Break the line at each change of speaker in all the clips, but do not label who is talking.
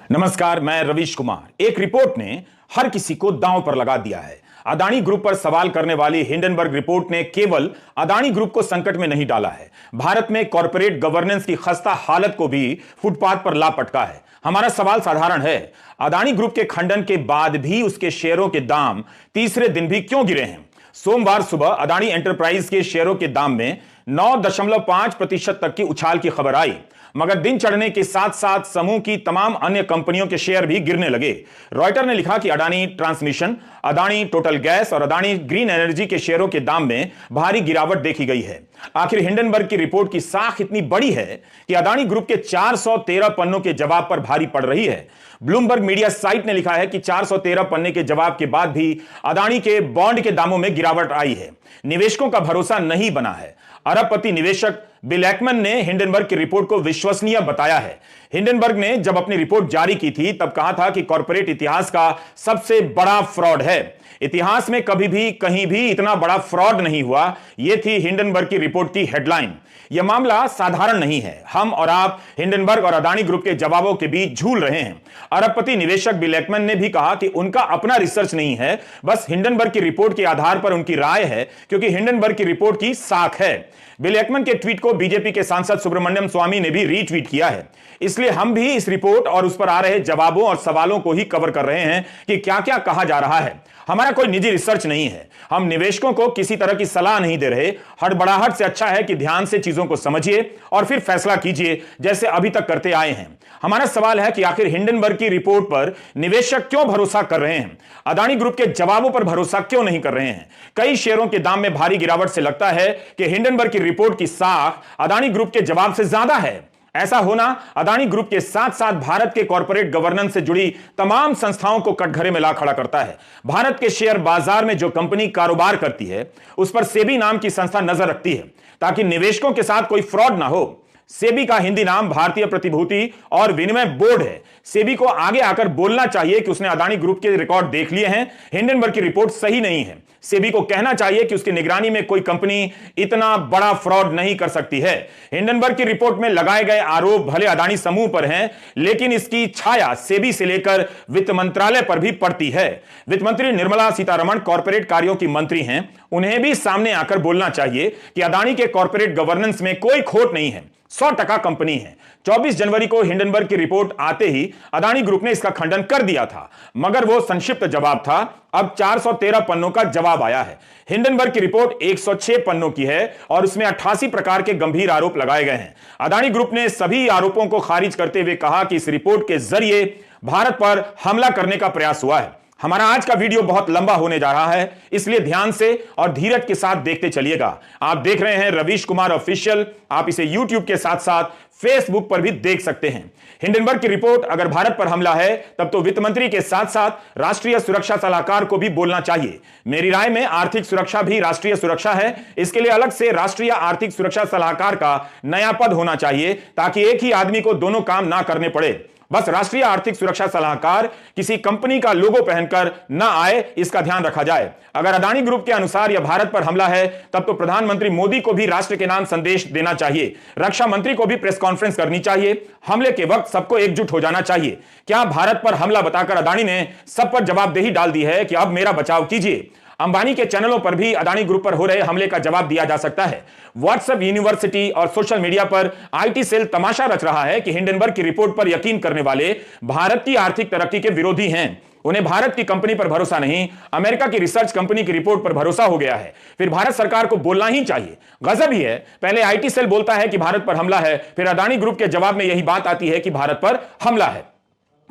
नमस्कार, मैं रवीश कुमार। एक रिपोर्ट ने हर किसी को दांव पर लगा दिया है। अदानी ग्रुप पर सवाल करने वाली हिंडनबर्ग रिपोर्ट ने केवल अदानी ग्रुप को संकट में नहीं डाला है, भारत में कॉर्पोरेट गवर्नेंस की खस्ता हालत को भी फुटपाथ पर ला पटका है। हमारा सवाल साधारण है, अदानी ग्रुप के खंडन के बाद भी उसके शेयरों के दाम तीसरे दिन भी क्यों गिरे हैं? सोमवार सुबह अदानी एंटरप्राइज के शेयरों के दाम में 9.5% तक की उछाल की खबर आई, मगर दिन चढ़ने के साथ साथ समूह की तमाम अन्य कंपनियों के शेयर भी गिरने लगे। रॉयटर ने लिखा कि Adani transmission, Adani total gas और अडानी ग्रीन एनर्जी के शेयरों के दाम में भारी गिरावट देखी गई है। आखिर हिंडनबर्ग की रिपोर्ट की साख इतनी बड़ी है कि अडानी ग्रुप के 413 पन्नों के जवाब पर भारी पड़ रही है। ब्लूमबर्ग मीडिया साइट ने लिखा है कि 413 पन्ने के जवाब के बाद भी अडानी के बॉन्ड के दामों में गिरावट आई है। निवेशकों का भरोसा नहीं बना है। अरबपति निवेशक बिल एकमैन ने हिंडनबर्ग की रिपोर्ट को विश्वसनीय बताया है। हिंडनबर्ग ने जब अपनी रिपोर्ट जारी की थी तब कहा था कि कॉर्पोरेट इतिहास का सबसे बड़ा फ्रॉड है। इतिहास में कभी भी कहीं भी इतना बड़ा फ्रॉड नहीं हुआ। यह थी हिंडनबर्ग की रिपोर्ट की हेडलाइन। यह मामला साधारण नहीं है। हम और आप हिंडनबर्ग और अडानी ग्रुप के जवाबों के बीच झूल रहे हैं। अरबपति निवेशक बिल एकमैन ने भी कहा कि उनका अपना रिसर्च नहीं है, बस हिंडनबर्ग की रिपोर्ट के आधार पर उनकी राय है, क्योंकि हिंडनबर्ग की रिपोर्ट की साख है। बिल एकमैन के ट्वीट को बीजेपी के सांसद सुब्रमण्यम स्वामी ने भी रीट्वीट किया है। इसलिए हम भी इस रिपोर्ट और उस पर आ रहे जवाबों और सवालों को ही कवर कर रहे हैं कि क्या क्या कहा जा रहा है। हमारा कोई निजी रिसर्च नहीं है। हम निवेशकों को किसी तरह की सलाह नहीं दे रहे। हड़बड़ाहट से अच्छा है कि ध्यान से चीजों को समझिए और फिर फैसला कीजिए, जैसे अभी तक करते आए हैं। हमारा सवाल है कि आखिर हिंडनबर्ग की रिपोर्ट पर निवेशक क्यों भरोसा कर रहे हैं, अडानी ग्रुप के जवाबों पर भरोसा क्यों नहीं कर रहे हैं। कई शेयरों के दाम में भारी गिरावट से लगता है कि हिंडनबर्ग की रिपोर्ट की साख अडानी ग्रुप के जवाब से ज्यादा है। ऐसा होना अडानी ग्रुप के साथ साथ भारत के कॉर्पोरेट गवर्नेंस से जुड़ी तमाम संस्थाओं को कटघरे में ला खड़ा करता है। भारत के शेयर बाजार में जो कंपनी कारोबार करती है उस पर सेबी नाम की संस्था नजर रखती है, ताकि निवेशकों के साथ कोई फ्रॉड ना हो। सेबी का हिंदी नाम भारतीय प्रतिभूति और विनिमय बोर्ड है। सेबी को आगे आकर बोलना चाहिए कि उसने अडानी ग्रुप के रिकॉर्ड देख लिए हैं, हिंडनबर्ग की रिपोर्ट सही नहीं है। सेबी को कहना चाहिए कि उसकी निगरानी में कोई कंपनी इतना बड़ा फ्रॉड नहीं कर सकती है। हिंडनबर्ग की रिपोर्ट में लगाए गए आरोप भले अडानी समूह पर हैं, लेकिन इसकी छाया सेबी से लेकर वित्त मंत्रालय पर भी पड़ती है। वित्त मंत्री निर्मला सीतारमण कॉर्पोरेट कार्यों की मंत्री हैं। उन्हें भी सामने आकर बोलना चाहिए कि अडानी के कॉर्पोरेट गवर्नेंस में कोई खोट नहीं है, 100% कंपनी है। 24 जनवरी को हिंडनबर्ग की रिपोर्ट आते ही अडानी ग्रुप ने इसका खंडन कर दिया था, मगर वो संक्षिप्त जवाब था। अब 413 पन्नों का जवाब आया है। हिंडनबर्ग की रिपोर्ट 106 पन्नों की है और उसमें 88 प्रकार के गंभीर आरोप लगाए गए हैं। अडानी ग्रुप ने सभी आरोपों को खारिज करते हुए कहा कि इस रिपोर्ट के जरिए भारत पर हमला करने का प्रयास हुआ है। हमारा आज का वीडियो बहुत लंबा होने जा रहा है, इसलिए ध्यान से और धीरज के साथ देखते चलिएगा। आप देख रहे हैं रवीश कुमार ऑफिशियल। आप इसे यूट्यूब के साथ साथ फेसबुक पर भी देख सकते हैं। हिंडनबर्ग की रिपोर्ट अगर भारत पर हमला है, तब तो वित्त मंत्री के साथ साथ राष्ट्रीय सुरक्षा सलाहकार को भी बोलना चाहिए। मेरी राय में आर्थिक सुरक्षा भी राष्ट्रीय सुरक्षा है। इसके लिए अलग से राष्ट्रीय आर्थिक सुरक्षा सलाहकार का नया पद होना चाहिए, ताकि एक ही आदमी को दोनों काम ना करने पड़े। बस राष्ट्रीय आर्थिक सुरक्षा सलाहकार किसी कंपनी का लोगो पहनकर न आए, इसका ध्यान रखा जाए। अगर अडानी ग्रुप के अनुसार यह भारत पर हमला है, तब तो प्रधानमंत्री मोदी को भी राष्ट्र के नाम संदेश देना चाहिए। रक्षा मंत्री को भी प्रेस कॉन्फ्रेंस करनी चाहिए। हमले के वक्त सबको एकजुट हो जाना चाहिए। क्या भारत पर हमला बताकर अडानी ने सब पर जवाबदेही डाल दी है कि अब मेरा बचाव कीजिए? अंबानी के चैनलों पर भी अडानी ग्रुप पर हो रहे हमले का जवाब दिया जा सकता है। व्हाट्सएप यूनिवर्सिटी और सोशल मीडिया पर आईटी सेल तमाशा रच रहा है कि हिंडनबर्ग की रिपोर्ट पर यकीन करने वाले भारत की आर्थिक तरक्की के विरोधी हैं। उन्हें भारत की कंपनी पर भरोसा नहीं, अमेरिका की रिसर्च कंपनी की रिपोर्ट पर भरोसा हो गया है। फिर भारत सरकार को बोलना ही चाहिए। गजब ही है, पहले आईटी सेल बोलता है कि भारत पर हमला है, फिर अडानी ग्रुप के जवाब में यही बात आती है कि भारत पर हमला है।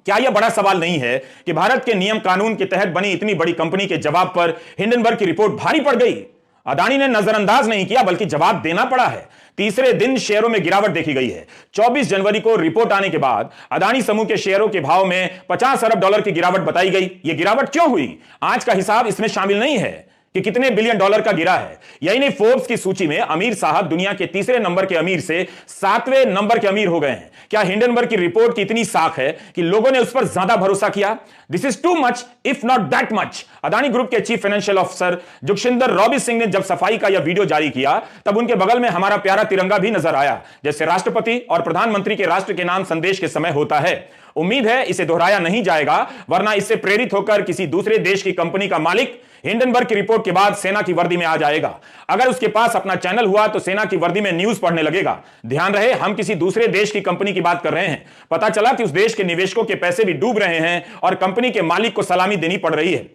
क्या यह बड़ा सवाल नहीं है कि भारत के नियम कानून के तहत बनी इतनी बड़ी कंपनी के जवाब पर हिंडनबर्ग की रिपोर्ट भारी पड़ गई? अडानी ने नजरअंदाज नहीं किया, बल्कि जवाब देना पड़ा है। तीसरे दिन शेयरों में गिरावट देखी गई है। 24 जनवरी को रिपोर्ट आने के बाद अडानी समूह के शेयरों के भाव में $50 अरब की गिरावट बताई गई। यह गिरावट क्यों हुई, आज का हिसाब इसमें शामिल नहीं है कि कितने बिलियन डॉलर का गिरा है। यही नहीं, फोर्ब्स की सूची में अमीर साहब दुनिया के तीसरे नंबर के अमीर से 7वें नंबर के अमीर हो गए हैं। क्या हिंडनबर्ग की रिपोर्ट की इतनी साख है कि लोगों ने उस पर ज्यादा भरोसा किया? This is too much if not that much. Adani group के chief financial officer Jugeshinder Robbie Singh ने जब सफाई का यह वीडियो जारी किया, तब उनके बगल में हमारा प्यारा तिरंगा भी नजर आया, जैसे राष्ट्रपति और प्रधानमंत्री के राष्ट्र के नाम संदेश के समय होता है। उम्मीद है इसे दोहराया नहीं जाएगा, वरना इससे प्रेरित होकर किसी दूसरे देश की कंपनी का मालिक हिंडनबर्ग की रिपोर्ट के बाद सेना की वर्दी में आ जाएगा। अगर उसके पास अपना चैनल हुआ तो सेना की वर्दी में न्यूज पढ़ने लगेगा। ध्यान रहे, हम किसी दूसरे देश की कंपनी की बात कर रहे हैं। पता चला कि उस देश के निवेशकों के पैसे भी डूब रहे हैं और कंपनी के मालिक को सलामी देनी पड़ रही है।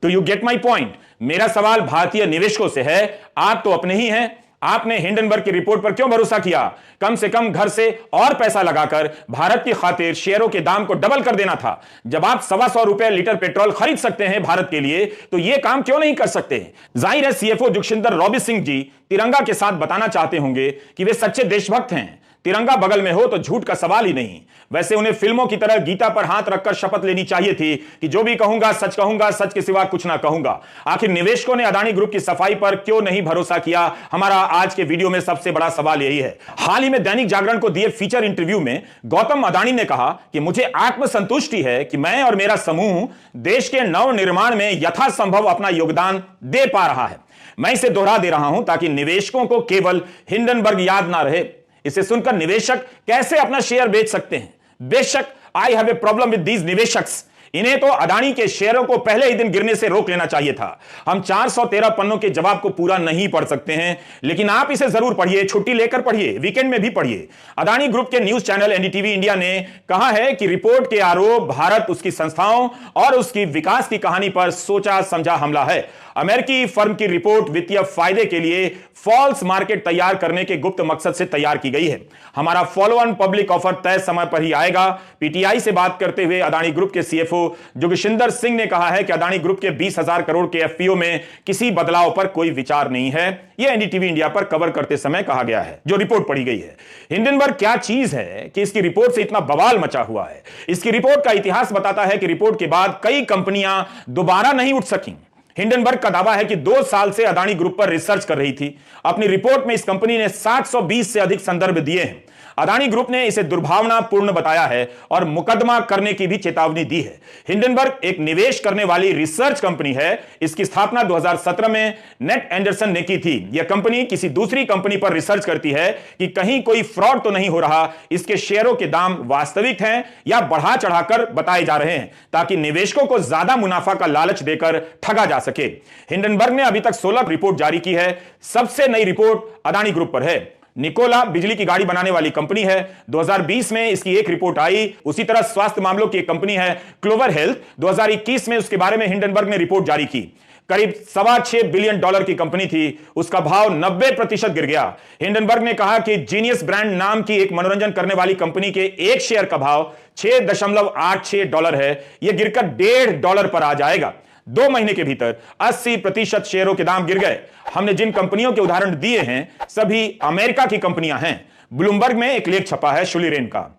तो यू गेट माई पॉइंट। मेरा सवाल भारतीय निवेशकों से है, आप तो अपने ही हैं, आपने हिंडनबर्ग की रिपोर्ट पर क्यों भरोसा किया? कम से कम घर से और पैसा लगाकर भारत की खातिर शेयरों के दाम को डबल कर देना था। जब आप ₹125 लीटर पेट्रोल खरीद सकते हैं भारत के लिए, तो यह काम क्यों नहीं कर सकते? जाहिर है सीएफओ जुगशिंदर रॉबिस सिंह जी तिरंगा के साथ बताना चाहते होंगे कि वे सच्चे देशभक्त हैं। तिरंगा बगल में हो तो झूठ का सवाल ही नहीं। वैसे उन्हें फिल्मों की तरह गीता पर हाथ रखकर शपथ लेनी चाहिए थी कि जो भी कहूंगा, सच के सिवा कुछ ना कहूंगा। आखिर निवेशकों ने अदानी ग्रुप की सफाई पर क्यों नहीं भरोसा किया? हमारा आज के वीडियो में सबसे बड़ा सवाल यही है। हाल ही में दैनिक जागरण को दिए फीचर इंटरव्यू में गौतम अदानी ने कहा कि मुझे आत्मसंतुष्टि है कि मैं और मेरा समूह देश के नवनिर्माण में यथासंभव अपना योगदान दे पा रहा है। मैं इसे दोहरा दे रहा हूं ताकि निवेशकों को केवल हिंडनबर्ग याद ना रहे। इसे सुनकर निवेशक कैसे अपना शेयर बेच सकते हैं? बेशक I have a problem with these निवेशक्स। इन्हें तो अदानी के शेयरों को पहले ही दिन गिरने से रोक लेना चाहिए था। हम 413 पन्नों के जवाब को पूरा नहीं पढ़ सकते हैं, लेकिन आप इसे जरूर पढ़िए, छुट्टी लेकर पढ़िए, वीकेंड में भी पढ़िए। अदानी ग्रुप के न्यूज चैनल एनडीटीवी इंडिया ने कहा है कि रिपोर्ट के आरोप भारत, उसकी संस्थाओं और उसकी विकास की कहानी पर सोचा समझा हमला है। अमेरिकी फर्म की रिपोर्ट वित्तीय फायदे के लिए फॉल्स मार्केट तैयार करने के गुप्त मकसद से तैयार की गई है। हमारा फॉलो ऑन पब्लिक ऑफर तय समय पर ही आएगा। पीटीआई से बात करते हुए अदानी ग्रुप के सीएफओ जुगशिंदर सिंह ने कहा है कि अदानी ग्रुप के 20,000 करोड़ के एफपीओ में किसी बदलाव पर कोई विचार नहीं है। यह एनडीटीवी इंडिया पर कवर करते समय कहा गया है, जो रिपोर्ट पढ़ी गई है। हिंडनबर्ग क्या चीज है कि इसकी रिपोर्ट से इतना बवाल मचा हुआ है? इसकी रिपोर्ट का इतिहास बताता है कि रिपोर्ट के बाद कई कंपनियां दोबारा नहीं उठ सकी। हिंडनबर्ग का दावा है कि 2 साल से अदानी ग्रुप पर रिसर्च कर रही थी। अपनी रिपोर्ट में इस कंपनी ने 720 से अधिक संदर्भ दिए हैं। अदानी ग्रुप ने इसे दुर्भावनापूर्ण बताया है और मुकदमा करने की भी चेतावनी दी है। हिंडनबर्ग एक निवेश करने वाली रिसर्च कंपनी है। इसकी स्थापना 2017 में नेट एंडरसन ने की थी। यह कंपनी किसी दूसरी कंपनी पर रिसर्च करती है कि कहीं कोई फ्रॉड तो नहीं हो रहा, इसके शेयरों के दाम वास्तविक हैं या बढ़ा चढ़ाकर बताए जा रहे हैं, ताकि निवेशकों को ज्यादा मुनाफा का लालच देकर ठगा जा सके। हिंडनबर्ग ने अभी तक 16 रिपोर्ट जारी की है। सबसे नई रिपोर्ट अदानी ग्रुप पर है। निकोला बिजली की गाड़ी बनाने वाली कंपनी है। 2020 में इसकी एक रिपोर्ट आई। उसी तरह स्वास्थ्य मामलों की एक कंपनी है क्लोवर हेल्थ। 2021 में उसके बारे में हिंडनबर्ग ने रिपोर्ट जारी की। करीब $6.25 बिलियन की कंपनी थी, उसका भाव 90% गिर गया। हिंडनबर्ग ने कहा कि जीनियस ब्रांड नाम की एक मनोरंजन करने वाली कंपनी के एक शेयर का भाव $6.86 है। यह गिरकर $1.5 पर आ जाएगा। 2 महीने के भीतर 80% शेयरों के दाम गिर गए। हमने जिन कंपनियों के उदाहरण दिए हैं सभी अमेरिका की कंपनियां हैं। ब्लूमबर्ग में एक लेख छपा है शुलिरेन का।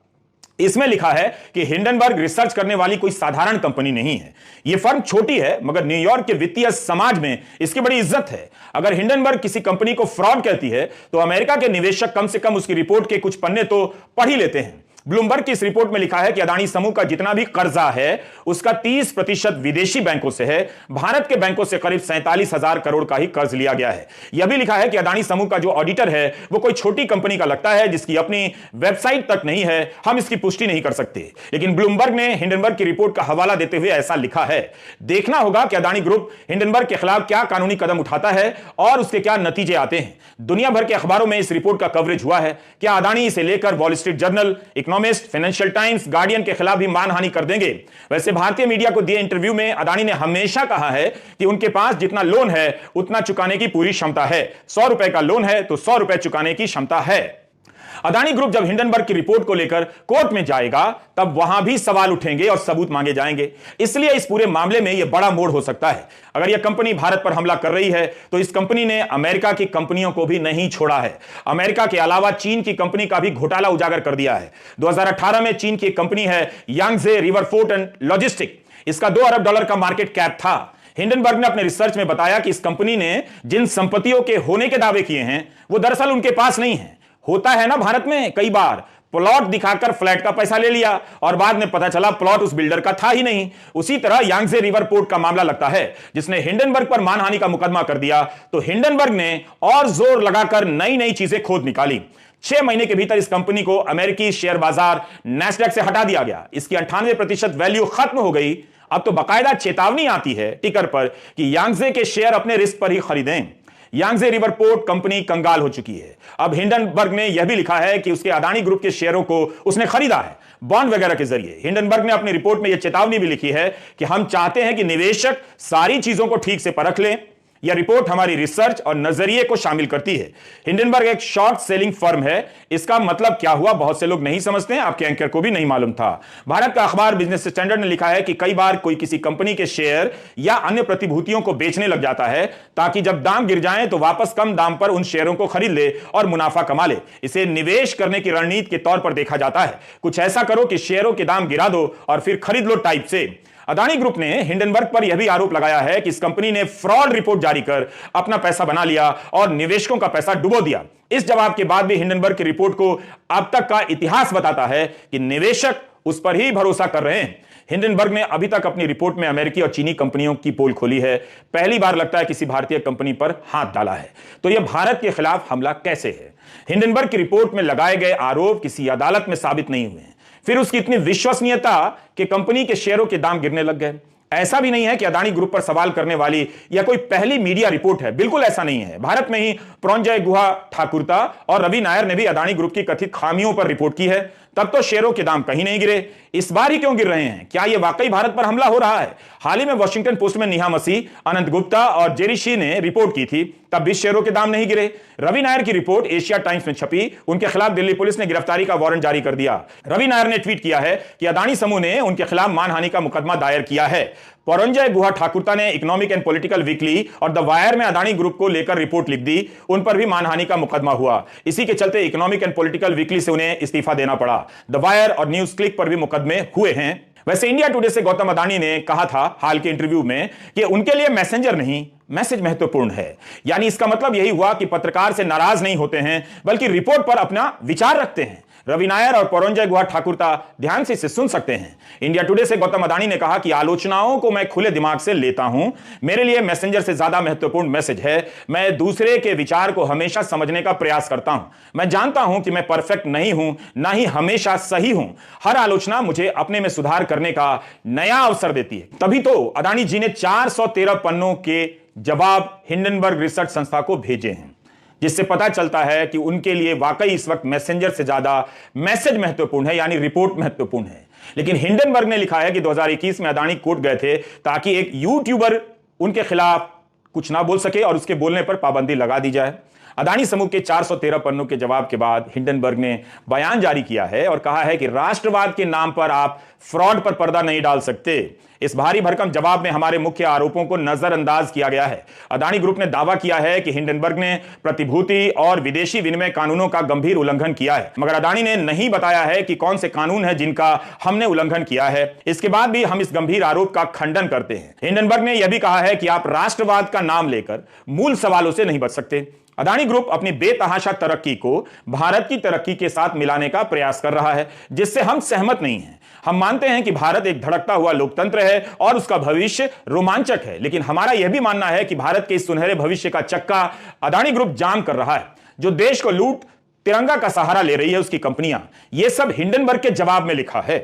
इसमें लिखा है कि हिंडनबर्ग रिसर्च करने वाली कोई साधारण कंपनी नहीं है। यह फर्म छोटी है, मगर न्यूयॉर्क के वित्तीय समाज में इसकी बड़ी इज्जत है। अगर हिंडनबर्ग किसी कंपनी को फ्रॉड कहती है तो अमेरिका के निवेशक कम से कम उसकी रिपोर्ट के कुछ पन्ने तो पढ़ ही लेते हैं। ब्लूमबर्ग की इस रिपोर्ट में लिखा है कि अदानी समूह का जितना भी कर्जा है उसका 30% विदेशी बैंकों से है। भारत के बैंकों से करीब 47,000 करोड़ का ही कर्ज लिया गया है। यह भी लिखा है कि अदानी समूह का जो ऑडिटर है वो कोई छोटी कंपनी का लगता है जिसकी अपनी वेबसाइट तक नहीं है। हम इसकी पुष्टि नहीं कर सकते, लेकिन ब्लूमबर्ग ने हिंडनबर्ग की रिपोर्ट का हवाला देते हुए ऐसा लिखा है। देखना होगा कि अदानी ग्रुप हिंडनबर्ग के खिलाफ क्या कानूनी कदम उठाता है और उसके क्या नतीजे आते हैं। दुनिया भर के अखबारों में इस रिपोर्ट का कवरेज हुआ है। क्या अदानी इसे लेकर wall street journal, economist, financial times, guardian के खिलाफ भी मानहानि कर देंगे? वैसे भारतीय मीडिया को दिए इंटरव्यू में अदानी ने हमेशा कहा है कि उनके पास जितना लोन है उतना चुकाने की पूरी क्षमता है। ₹100 का लोन है तो ₹100 चुकाने की क्षमता है। अदानी ग्रुप जब हिंडनबर्ग की रिपोर्ट को लेकर कोर्ट में जाएगा तब वहां भी सवाल उठेंगे और सबूत मांगे जाएंगे। इसलिए इस पूरे मामले में यह बड़ा मोड़ हो सकता है। अगर यह कंपनी भारत पर हमला कर रही है तो इस कंपनी ने अमेरिका की कंपनियों को भी नहीं छोड़ा है। अमेरिका के अलावा चीन की कंपनी का भी घोटाला उजागर कर दिया है। 2018 में चीन की एक कंपनी है यांगजे रिवरफोर्ट एंड लॉजिस्टिक। इसका $2 अरब का मार्केट कैप था। हिंडनबर्ग ने अपने रिसर्च में बताया कि इस कंपनी ने जिन संपत्तियों के होने के दावे किए हैं वो दरअसल उनके पास नहीं है। होता है ना भारत में कई बार, प्लॉट दिखाकर फ्लैट का पैसा ले लिया और बाद में पता चला प्लॉट उस बिल्डर का था ही नहीं। उसी तरह यांगजे रिवर पोर्ट का मामला लगता है, जिसने हिंडनबर्ग पर मानहानि का मुकदमा कर दिया तो हिंडनबर्ग ने और जोर लगाकर नई नई चीजें खोद निकाली। 6 महीने के भीतर इस कंपनी को अमेरिकी शेयर बाजार नैस्डैक से हटा दिया गया। इसकी 98% वैल्यू खत्म हो गई। अब तो बाकायदा चेतावनी आती है टिकर पर कि यांगजे के शेयर अपने रिस्क पर ही खरीदें। यांगजे रिवर पोर्ट कंपनी कंगाल हो चुकी है। अब हिंडनबर्ग ने यह भी लिखा है कि उसके अदानी ग्रुप के शेयरों को उसने खरीदा है बॉन्ड वगैरह के जरिए। हिंडनबर्ग ने अपनी रिपोर्ट में यह चेतावनी भी लिखी है कि हम चाहते हैं कि निवेशक सारी चीजों को ठीक से परख लें। यह रिपोर्ट हमारी रिसर्च और नजरिए को शामिल करती है। हिंडनबर्ग एक शॉर्ट सेलिंग फर्म है। इसका मतलब क्या हुआ बहुत से लोग नहीं समझते हैं, आपके एंकर को भी नहीं मालूम था। भारत का अखबार बिजनेस स्टैंडर्ड ने लिखा है कि कई बार कोई किसी कंपनी के शेयर या अन्य प्रतिभूतियों को बेचने लग जाता है ताकि जब दाम गिर जाए तो वापस कम दाम पर उन शेयरों को खरीद ले और मुनाफा कमा ले। इसे निवेश करने की रणनीति के तौर पर देखा जाता है। कुछ ऐसा करो कि शेयरों के दाम गिरा दो और फिर खरीद लो टाइप से। अदानी ग्रुप ने हिंडनबर्ग पर यह भी आरोप लगाया है कि इस कंपनी ने फ्रॉड रिपोर्ट जारी कर अपना पैसा बना लिया और निवेशकों का पैसा डुबो दिया। इस जवाब के बाद भी हिंडनबर्ग की रिपोर्ट को अब तक का इतिहास बताता है कि निवेशक उस पर ही भरोसा कर रहे हैं। हिंडनबर्ग ने अभी तक अपनी रिपोर्ट में अमेरिकी और चीनी कंपनियों की पोल खोली है। पहली बार लगता है किसी भारतीय कंपनी पर हाथ डाला है। तो यह भारत के खिलाफ हमला कैसे है? हिंडनबर्ग की रिपोर्ट में लगाए गए आरोप किसी अदालत में साबित नहीं हुए हैं। फिर उसकी इतनी विश्वसनीयता कि कंपनी के शेयरों के दाम गिरने लग गए। ऐसा भी नहीं है कि अदानी ग्रुप पर सवाल करने वाली यह कोई पहली मीडिया रिपोर्ट है, बिल्कुल ऐसा नहीं है। भारत में ही परोंजय गुहा ठाकुरता और रवि नायर ने भी अदानी ग्रुप की कथित खामियों पर रिपोर्ट की है। तब तो शेयरों के दाम कहीं नहीं गिरे। इस बार ही क्यों गिर रहे हैं? क्या यह वाकई भारत पर हमला हो रहा है? हाल ही में वॉशिंगटन पोस्ट में नेहा मसीह, अनंत गुप्ता और जेरी शी ने रिपोर्ट की थी, तब भी शेयरों के दाम नहीं गिरे। रवि नायर की रिपोर्ट एशिया टाइम्स में छपी, उनके खिलाफ दिल्ली पुलिस ने गिरफ्तारी का वारंट जारी कर दिया। रवि नायर ने ट्वीट किया है कि अदानी समूह ने उनके खिलाफ मानहानि का मुकदमा दायर किया है। परोंजय गुहा ठाकुरता ने इकोनॉमिक एंड पॉलिटिकल वीकली और द वायर में अदानी ग्रुप को लेकर रिपोर्ट लिख दी, उन पर भी मानहानि का मुकदमा हुआ। इसी के चलते इकोनॉमिक एंड पॉलिटिकल वीकली से उन्हें इस्तीफा देना पड़ा। द वायर और न्यूज क्लिक पर भी मुकदमे हुए हैं। वैसे इंडिया टुडे से गौतम अदानी ने कहा था हाल के इंटरव्यू में कि उनके लिए मैसेंजर नहीं मैसेज महत्वपूर्ण है। यानी इसका मतलब यही हुआ कि पत्रकार से नाराज नहीं होते हैं बल्कि रिपोर्ट पर अपना विचार रखते हैं। रवि नायर और परोंजय गुहा ठाकुरता ध्यान से इसे सुन सकते हैं। इंडिया टुडे से गौतम अदानी ने कहा कि आलोचनाओं को मैं खुले दिमाग से लेता हूं। मेरे लिए मैसेंजर से ज्यादा महत्वपूर्ण मैसेज है। मैं दूसरे के विचार को हमेशा समझने का प्रयास करता हूं। मैं जानता हूं कि मैं परफेक्ट नहीं हूं, ना ही हमेशा सही हूं। हर आलोचना मुझे अपने में सुधार करने का नया अवसर देती है। तभी तो अदानी जी ने 413 पन्नों के जवाब हिंडनबर्ग रिसर्च संस्था को भेजे हैं, जिससे पता चलता है कि उनके लिए वाकई इस वक्त मैसेंजर से ज्यादा मैसेज महत्वपूर्ण है, यानी रिपोर्ट महत्वपूर्ण है। लेकिन हिंडनबर्ग ने लिखा है कि 2021 में अदानी कोर्ट गए थे ताकि एक यूट्यूबर उनके खिलाफ कुछ ना बोल सके और उसके बोलने पर पाबंदी लगा दी जाए। अदानी समूह के 413 पन्नों के जवाब के बाद हिंडनबर्ग ने बयान जारी किया है और कहा है कि राष्ट्रवाद के नाम पर आप फ्रॉड पर पर्दा नहीं डाल सकते। इस भारी भरकम जवाब में हमारे मुख्य आरोपों को नजरअंदाज किया गया है। अदानी ग्रुप ने दावा किया है कि हिंडनबर्ग ने प्रतिभूति और विदेशी विनिमय कानूनों का गंभीर उल्लंघन किया है, मगर अदानी ने नहीं बताया है कि कौन से कानून है जिनका हमने उल्लंघन किया है। इसके बाद भी हम इस गंभीर आरोप का खंडन करते हैं। हिंडनबर्ग ने यह भी कहा है कि आप राष्ट्रवाद का नाम लेकर मूल सवालों से नहीं बच सकते। अदानी ग्रुप अपनी बेतहाशा तरक्की को भारत की तरक्की के साथ मिलाने का प्रयास कर रहा है, जिससे हम सहमत नहीं हैं। हम मानते हैं कि भारत एक धड़कता हुआ लोकतंत्र है और उसका भविष्य रोमांचक है, लेकिन हमारा यह भी मानना है कि भारत के इस सुनहरे भविष्य का चक्का अदानी ग्रुप जाम कर रहा है। जो देश को लूट तिरंगा का सहारा ले रही है उसकी कंपनियां, यह सब हिंडनबर्ग के जवाब में लिखा है।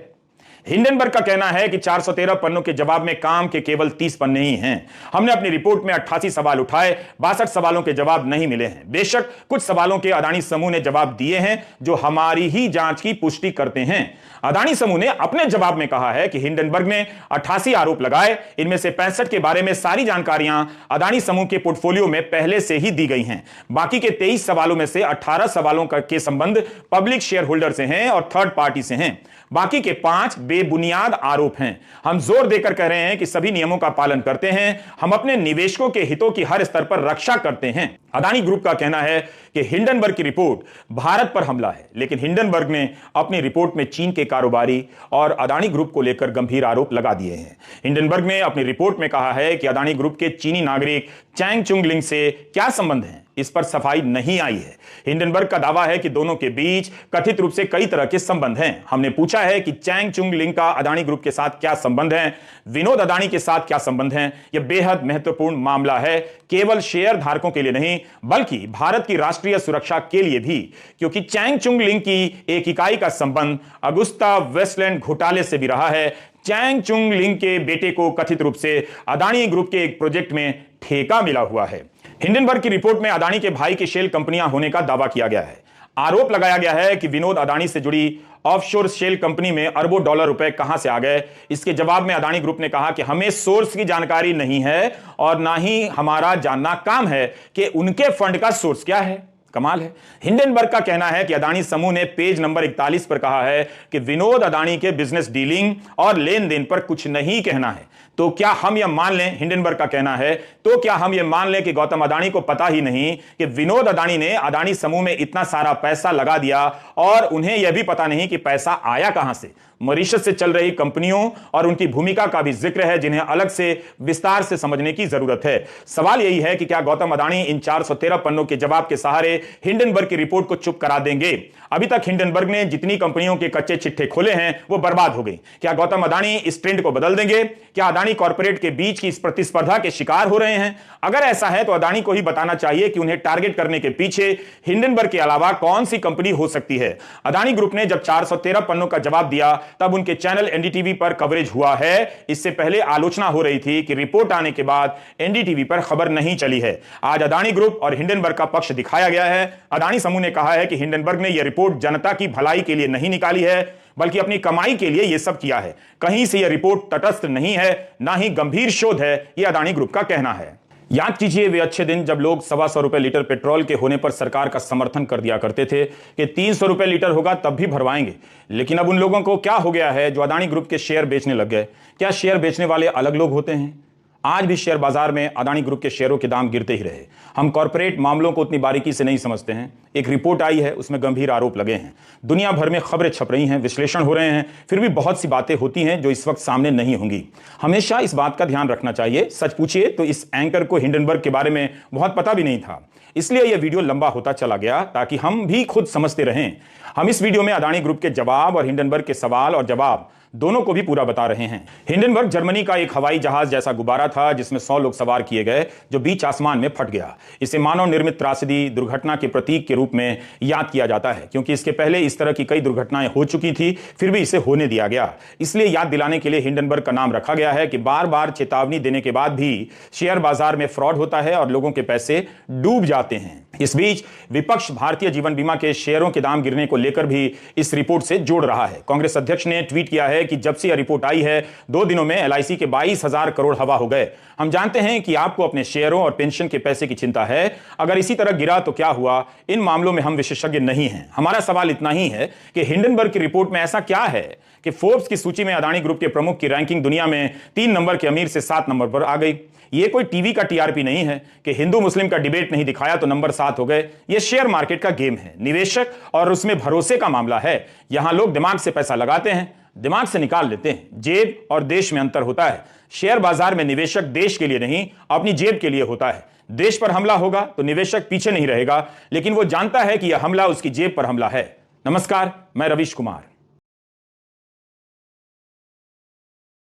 हिंडनबर्ग का कहना है कि 413 पन्नों के जवाब में काम के केवल 30 पन्ने ही हैं। हमने अपनी रिपोर्ट में 88 सवाल उठाए, 62 सवालों के जवाब नहीं मिले हैं। बेशक कुछ सवालों के अदानी समूह ने जवाब दिए हैं जो हमारी ही जांच की पुष्टि करते हैं। अदानी समूह ने अपने जवाब में कहा है कि हिंडनबर्ग ने 88 आरोप लगाए, इनमें से 65 के बारे में सारी जानकारियां अदानी समूह के पोर्टफोलियो में पहले से ही दी गई हैं। बाकी के 23 सवालों में से 18 सवालों के संबंध पब्लिक शेयर होल्डर से हैं और थर्ड पार्टी से हैं। बाकी के 5 बेबुनियाद आरोप हैं। हम जोर देकर कह रहे हैं कि सभी नियमों का पालन करते हैं। हम अपने निवेशकों के हितों की हर स्तर पर रक्षा करते हैं। अदानी ग्रुप का कहना है कि हिंडनबर्ग की रिपोर्ट भारत पर हमला है, लेकिन हिंडनबर्ग ने अपनी रिपोर्ट में चीन के कारोबारी और अदानी ग्रुप को लेकर गंभीर आरोप लगा दिए हैं। हिंडनबर्ग ने अपनी रिपोर्ट में कहा है कि अदानी ग्रुप के चीनी नागरिक चैंग चुंग लिंग से क्या संबंध है, इस पर सफाई नहीं आई है। हिंडनबर्ग का दावा है कि दोनों के बीच कथित रूप से कई तरह के संबंध हैं। हमने पूछा है कि चैंग चुंग लिंग का अदानी ग्रुप के साथ क्या संबंध है, विनोद अदानी के साथ क्या संबंध है। यह बेहद महत्वपूर्ण मामला है, केवल शेयर धारकों के लिए नहीं बल्कि भारत की राष्ट्रीय सुरक्षा के लिए भी, क्योंकि चैंग चुंग लिंग की एक इकाई का संबंध अगुस्ता वेस्टलैंड घोटाले से भी रहा है। चैंग चुंग लिंग के बेटे को कथित रूप से अदानी ग्रुप के एक प्रोजेक्ट में ठेका मिला हुआ है। हिंडनबर्ग की रिपोर्ट में अदानी के भाई की शेल कंपनियां होने का दावा किया गया है। आरोप लगाया गया है कि विनोद अदानी से जुड़ी ऑफशोर शेल कंपनी में अरबों डॉलर रुपए कहां से आ गए। इसके जवाब में अदानी ग्रुप ने कहा कि हमें सोर्स की जानकारी नहीं है और ना ही हमारा जानना काम है कि उनके फंड का सोर्स क्या है। कमाल है। हिंडनबर्ग का कहना है कि अदानी समूह ने पेज नंबर 41 पर कहा है कि विनोद अदानी के बिजनेस डीलिंग और लेन देन पर कुछ नहीं कहना है। तो क्या हम यह मान लें, हिंडनबर्ग का कहना है, तो क्या हम यह मान लें कि गौतम अदानी को पता ही नहीं कि विनोद अदानी ने अदानी समूह में इतना सारा पैसा लगा दिया और उन्हें यह भी पता नहीं कि पैसा आया कहां से। मॉरिशस से चल रही कंपनियों और उनकी भूमिका का भी जिक्र है जिन्हें अलग से विस्तार से समझने की जरूरत है। सवाल यही है कि क्या गौतम अदानी इन 413 पन्नों के जवाब के सहारे हिंडनबर्ग की रिपोर्ट को चुप करा देंगे। अभी तक हिंडनबर्ग ने जितनी कंपनियों के कच्चे चिट्ठे खोले हैं वो बर्बाद हो गई। क्या गौतम अदानी इस ट्रेंड को बदल देंगे? क्या अदानी कॉर्पोरेट के बीच की इस प्रतिस्पर्धा के शिकार हो रहे हैं? अगर ऐसा है तो अदानी को ही बताना चाहिए कि उन्हें टारगेट करने के पीछे हिंडनबर्ग के अलावा कौन सी कंपनी हो सकती है। अदानी ग्रुप ने जब 413 पन्नों का जवाब दिया तब उनके चैनल एनडीटीवी पर कवरेज हुआ है। इससे पहले आलोचना हो रही थी कि रिपोर्ट आने के बाद एनडीटीवी पर खबर नहीं चली है। आज अदानी ग्रुप और हिंडनबर्ग का पक्ष दिखाया गया है। अदानी समूह ने कहा है कि हिंडनबर्ग ने यह रिपोर्ट जनता की भलाई के लिए नहीं निकाली है बल्कि अपनी कमाई के लिए यह सब किया है। कहीं से यह रिपोर्ट तटस्थ नहीं है, ना ही गंभीर शोध है, यह अदानी ग्रुप का कहना है। याद कीजिए वे अच्छे दिन जब लोग 125 रुपए लीटर पेट्रोल के होने पर सरकार का समर्थन कर दिया करते थे कि 300 रुपए लीटर होगा तब भी भरवाएंगे। लेकिन अब उन लोगों को क्या हो गया है जो अदानी ग्रुप के शेयर बेचने लग गए? क्या शेयर बेचने वाले अलग लोग होते हैं? आज भी शेयर बाजार में अदानी ग्रुप के शेयरों के दाम गिरते ही रहे। हम कॉर्पोरेट मामलों को उतनी बारीकी से नहीं समझते हैं। एक रिपोर्ट आई है, उसमें गंभीर आरोप लगे हैं, दुनिया भर में खबरें छप रही हैं, विश्लेषण हो रहे हैं, फिर भी बहुत सी बातें होती हैं जो इस वक्त सामने नहीं होंगी। हमेशा इस बात का ध्यान रखना चाहिए। सच पूछिए तो इस एंकर को हिंडनबर्ग के बारे में बहुत पता भी नहीं था, इसलिए यह वीडियो लंबा होता चला गया ताकि हम भी खुद समझते रहें। हम इस वीडियो में अदानी ग्रुप के जवाब और हिंडनबर्ग के सवाल और जवाब दोनों को भी पूरा बता रहे हैं। हिंडनबर्ग जर्मनी का एक हवाई जहाज जैसा गुब्बारा था जिसमें 100 लोग सवार किए गए जो बीच आसमान में फट गया। इसे मानव निर्मित त्रासदी, दुर्घटना के प्रतीक के रूप में याद किया जाता है क्योंकि इसके पहले इस तरह की कई दुर्घटनाएं हो चुकी थी, फिर भी इसे होने दिया गया। इसलिए याद दिलाने के लिए हिंडनबर्ग का नाम रखा गया है कि बार बार चेतावनी देने के बाद भी शेयर बाजार में फ्रॉड होता है और लोगों के पैसे डूब जाते हैं। इस बीच विपक्ष भारतीय जीवन बीमा के शेयरों के दाम गिरने को लेकर भी इस रिपोर्ट से जोड़ रहा है। कांग्रेस अध्यक्ष ने ट्वीट किया है कि जब से यह रिपोर्ट आई है 2 दिनों में एलआईसी के 22,000 करोड़ हवा हो गए। हम जानते हैं कि आपको अपने शेयरों और पेंशन के पैसे की चिंता है। अगर इसी तरह गिरा तो क्या हुआ? इन मामलों में हम विशेषज्ञ नहीं हैं। हमारा सवाल इतना ही है कि हिंडनबर्ग की रिपोर्ट में ऐसा क्या है कि फोर्ब्स की सूची में अदानी ग्रुप के प्रमुख की रैंकिंग दुनिया में 3 नंबर के अमीर से 7 नंबर पर आ गई। ये कोई टीवी का टीआरपी नहीं है कि हिंदू मुस्लिम का डिबेट नहीं दिखाया तो नंबर 7 हो गए। ये शेयर मार्केट का गेम है, निवेशक और उसमें भरोसे का मामला है। यहां लोग दिमाग से पैसा लगाते हैं, दिमाग से निकाल लेते हैं। जेब और देश में अंतर होता है। शेयर बाजार में निवेशक देश के लिए नहीं, अपनी जेब के लिए होता है। देश पर हमला होगा तो निवेशक पीछे नहीं रहेगा, लेकिन वो जानता है कि यह हमला उसकी जेब पर हमला है। नमस्कार, मैं रवीश कुमार।